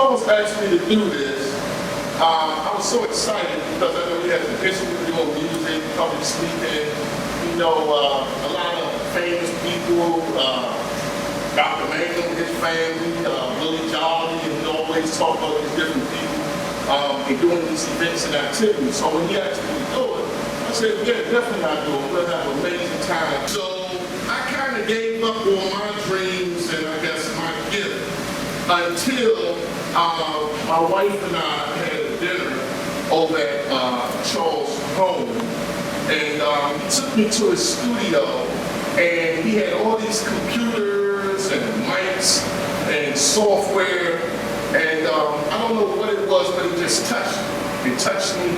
Charles asked me to do this, I was so excited because I know he has a history of doing music, public speaking. You know, a lot of famous people, Dr. Mangum, his family, Willie Jolly, and we always talk about these different people and doing these events and activities. So when he asked me to do it, I said, yeah, definitely I'll do it. We'll have an amazing time. So I kind of gave up on my dreams and I guess my gift until my wife and I had a dinner over at Charles' home. And he took me to his studio and he had all these computers and mics and software. And I don't know what it was, but it just touched me. It touched me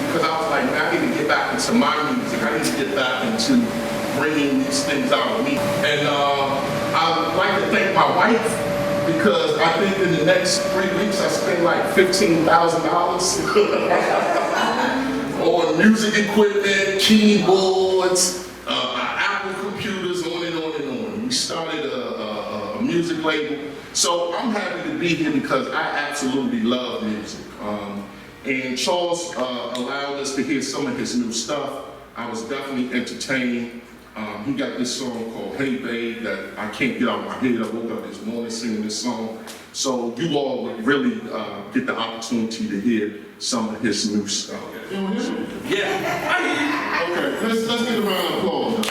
because I was like, man, I need to get back into my music. I need to get back into bringing these things out of me. And I would like to thank my wife because I think in the next 3 weeks I spend like $15,000 on music equipment, keyboards, Apple computers, on and on and on. We started a music label. So I'm happy to be here because I absolutely love music. And Charles allowed us to hear some of his new stuff. I was definitely entertained. He got this song called Hey Babe that I can't get out of my head. I woke up this morning singing this song. So you all would really get the opportunity to hear some of his new stuff. Yeah. Okay, let's get a round of applause.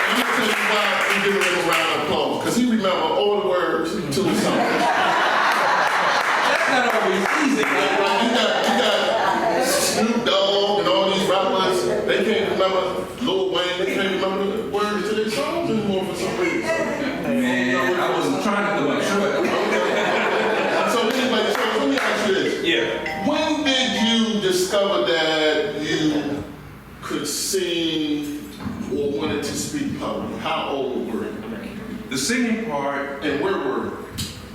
I'm going to tell you why we give him a round of applause. Because he remembered all the words to the song. That's not always easy. You got Snoop Dogg and all these rappers, they can't remember Lil Wayne, they can't remember the words to their songs anymore for some reason. Man, I wasn't trying to do my show. So anyway, so let me ask you this. Yeah. When did you discover that you could sing or wanted to speak public? How old were you? The singing part, and where were you?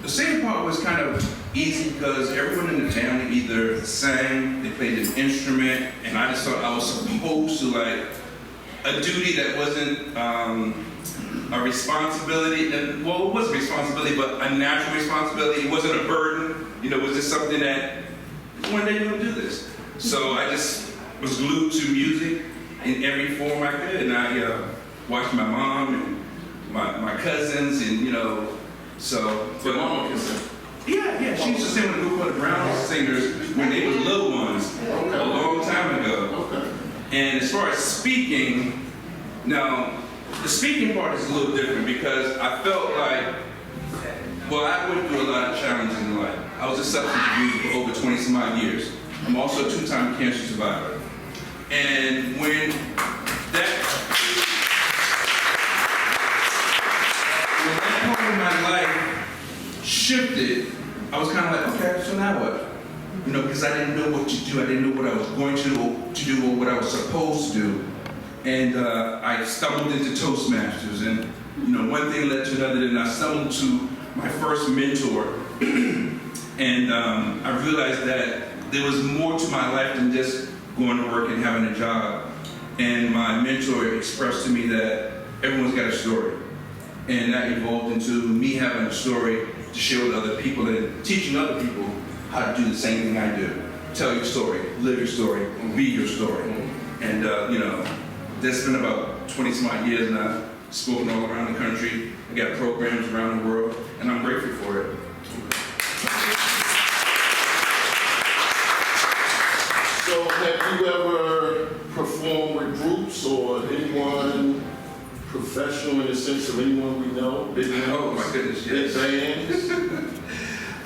The singing part was kind of easy because everyone in the family either sang, they played an instrument, and I just thought I was supposed to, like, a duty that wasn't a responsibility. And, well, it was a responsibility, but a natural responsibility. It wasn't a burden. You know, it was just something that one day you're going to do this. So I just was glued to music in every form I could, and I watched my mom and my cousins, and you know, so. But mama can sing. Yeah, she used to sing with a group of the Brown singers when they were little ones, a long time ago. Okay. And as far as speaking, now the speaking part is a little different because I felt like, well, I went through a lot of challenges in life. I was a substance abuser for over 20 some odd years. I'm also a 2-time cancer survivor. And when that part of my life shifted, I was kind of like, okay, so now what? You know, because I didn't know what to do. I didn't know what I was going to do or what I was supposed to do. And I stumbled into Toastmasters, and you know, one thing led to another, and I stumbled to my first mentor. And I realized that there was more to my life than just going to work and having a job. And my mentor expressed to me that everyone's got a story. And that evolved into me having a story to share with other people and teaching other people how to do the same thing I do. Tell your story, live your story, be your story. And you know, that's been about 20 some odd years, and I've spoken all around the country. I got programs around the world, and I'm grateful for it. So have you ever performed with groups or anyone professional in the sense of anyone we know? Oh my goodness, yes. Big bands?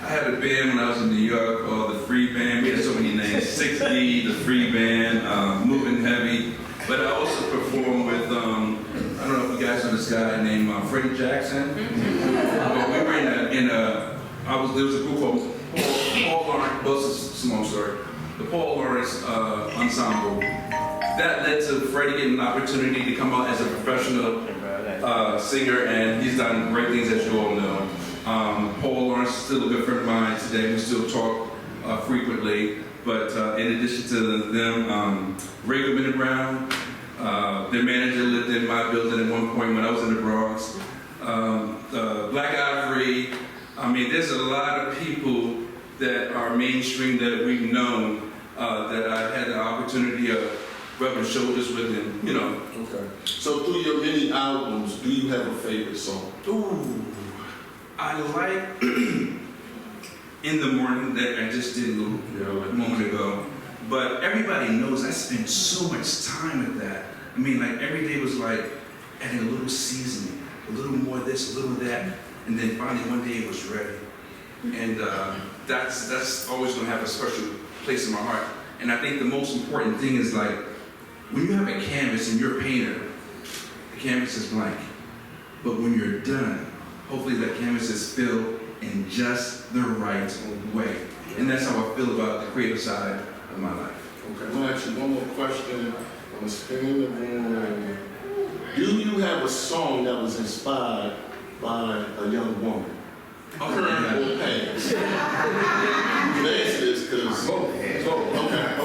I had a band when I was in New York called the Free Band. We had so many names. 6D, the Free Band, Moving Heavy. But I also performed with, I don't know if you guys know this guy named Freddie Jackson. But we were there was a group called Paul Lawrence, well, it's a long story. The Paul Lawrence Ensemble. That led to Freddie getting an opportunity to come out as a professional singer, and he's done great things, as you all know. Paul Lawrence is still a good friend of mine today. We still talk frequently. But in addition to them, Ray Goodman Brown, their manager lived in my building at one point when I was in the Bronx. Black Ivory. I mean, there's a lot of people that are mainstream that we've known that I've had the opportunity of rubbing shoulders with, and you know. Okay. So through your many albums, do you have a favorite song? Ooh, I like In the Morning that I just did a moment ago. But everybody knows I spent so much time with that. I mean, like every day was like adding a little seasoning, a little more of this, a little of that, and then finally one day it was ready. And that's always gonna have a special place in my heart. And I think the most important thing is like, when you have a canvas and you're a painter, the canvas is blank. But when you're done, hopefully that canvas is filled in just the right way. And that's how I feel about the creative side of my life. Okay, I'm gonna ask you one more question. I'm gonna spin the room. Do you have a song that was inspired by a young woman? Oh, Current yeah. or past? You can answer this because.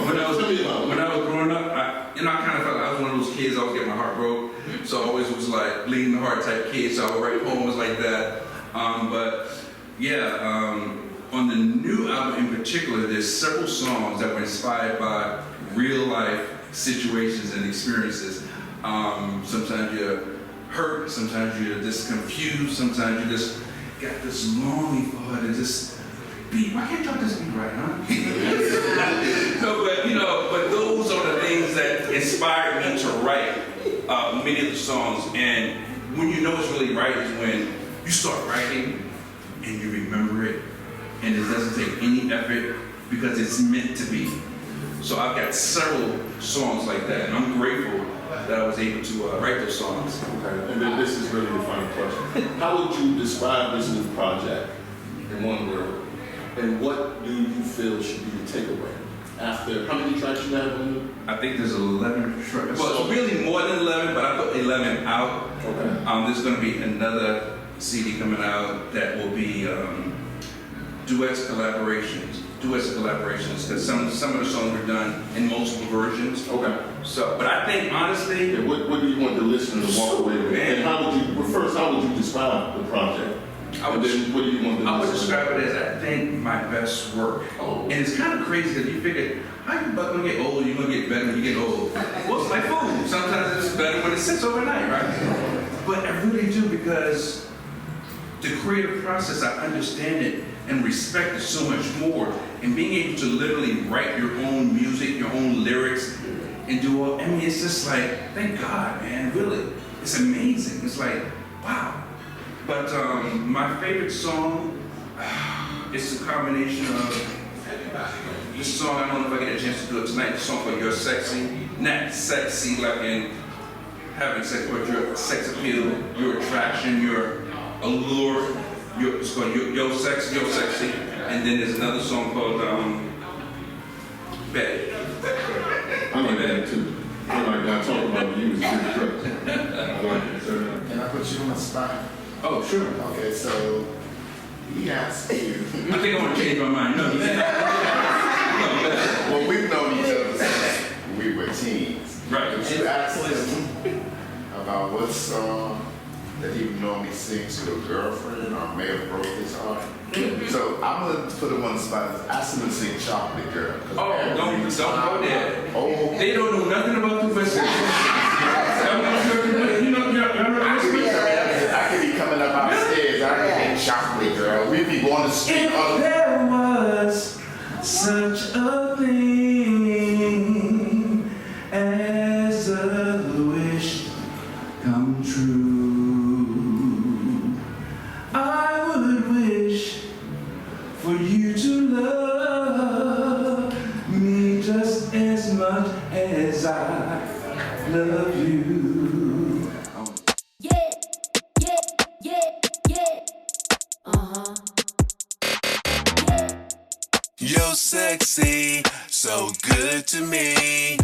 When I was growing up, I kind of felt like I was one of those kids. I always get my heart broke, so I always was like bleeding the heart type kid. So I would write poems like that. On the new album in particular, there's several songs that were inspired by real life situations and experiences. Sometimes you're hurt, sometimes you're just confused, sometimes you just got this longing for it and just beat. Why can't y'all just be right, huh? But those are the things that inspired me to write many of the songs. And when you know it's really right is when you start writing and you remember it, and it doesn't take any effort because it's meant to be. So I've got several songs like that, and I'm grateful that I was able to write those songs. Okay, and then this is really the final question. How would you describe this new project in one word? And what do you feel should be the takeaway? After, how many tracks you have on it? I think there's 11 tracks. Well, it's really more than 11, but I put 11 out. Okay. There's going to be another CD coming out that will be duets, collaborations, because some of the songs were done in multiple versions. Okay. So, but I think honestly, yeah, what do you want the listener to walk away with? And how would you describe the project? What do you want the I would listener describe it as I think my best work. Oh. And it's kind of crazy because you figure, how you gonna get older? You're gonna get better when you get old. Well, it's like food. Sometimes it's better when it sits overnight, right? But I really do, because the creative process, I understand it and respect it so much more. And being able to literally write your own music, your own lyrics, and do all, I mean, it's just like, thank God, man, really. It's amazing. It's like, wow. But my favorite song, it's a combination of this song, I don't know if I get a chance to do it tonight, the song called You're Sexy. Not sexy like in having sex, but your sex appeal, your attraction, your allure. It's called Yo Sexy. And then there's another song called Bad. I like that too. I talk about you as a good dress. Can I put you on the spot? Oh, sure. Okay, so he asked you. I think I want to change my mind. No, Well, we've known each other since we were teens. Right. But you asked him about what song that he would normally sing to a girlfriend or may have broke his heart. So I'm gonna put him on the spot. Ask him to sing "Chocolate Girl." Oh, don't go there. Oh, They don't know nothing about the West. I could be coming up outstairs. I could be "Chocolate Girl." We'd be going to street. If there was such a thing as a wish come true, I would wish for you to love me just as much as I love you. Yeah, yeah, yeah, yeah. Uh-huh. Yeah. You're sexy, so good to me.